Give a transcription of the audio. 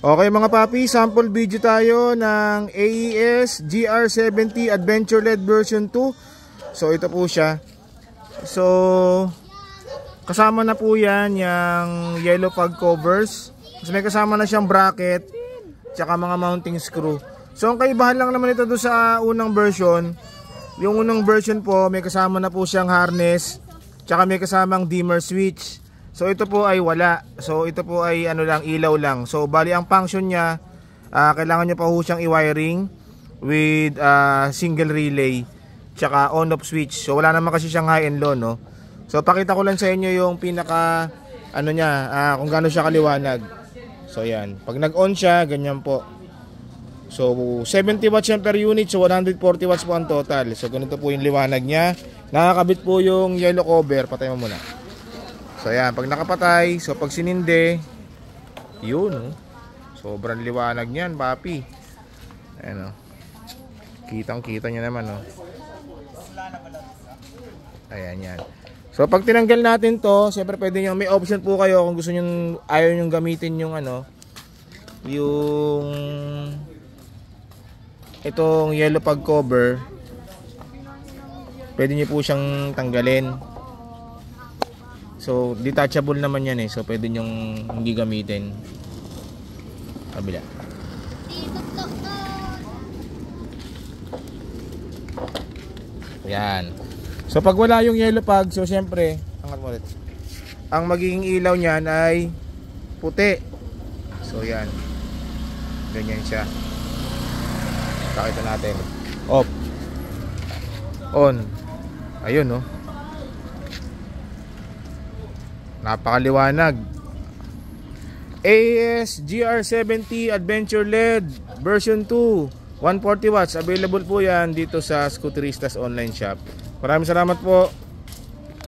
Okay mga papi, sample video tayo ng AES GR70 Adventure LED version 2. So ito po siya. So kasama na po yan yung yellow peg covers. Kasi may kasama na siyang bracket tsaka mga mounting screw. So ang kaibahan lang naman ito doon sa unang version. Yung unang version po may kasama na po siyang harness tsaka may kasamang dimmer switch. So ito po ay wala. So ito po ay ano lang, ilaw lang. So bali ang function niya, kailangan nyo pa po siyang i-wiring with single relay tsaka on off switch. So wala naman kasi siyang high and low, no. So pakita ko lang sa inyo yung pinaka ano niya, kung gaano siya kaliwanag. So yan, pag nag-on siya, ganyan po. So 70 watts yan per unit, so 140 watts po ang total. So ganito po yung liwanag niya. Nakakabit po yung yellow cover. Patay mo muna. So yan, pag nakapatay, so pag sininde, yun, oh. Sobrang liwanag niyan, papi. Ayan, oh. Kitang-kita niya naman, oh. Ayan, yan. So pag tinanggal natin to, siyempre pwede nyo, may option po kayo kung gusto nyo, ayaw nyo gamitin yung ano, yung itong yellow peg cover. Pwede nyo po siyang tanggalin. So detachable naman yan eh. So pwede nyong hindi gamitin. Kabila. Yan. So pag wala yung yellow peg, so syempre, angat mo ulit. Ang magiging ilaw niyan ay puti. So yan. Ganyan siya. Pakita natin. Off. On. Ayun, no. Napakaliwanag. AES GR70 Adventure LED version 2, 140 watts. Available po yan dito sa Scooteristas online shop. Maraming salamat po.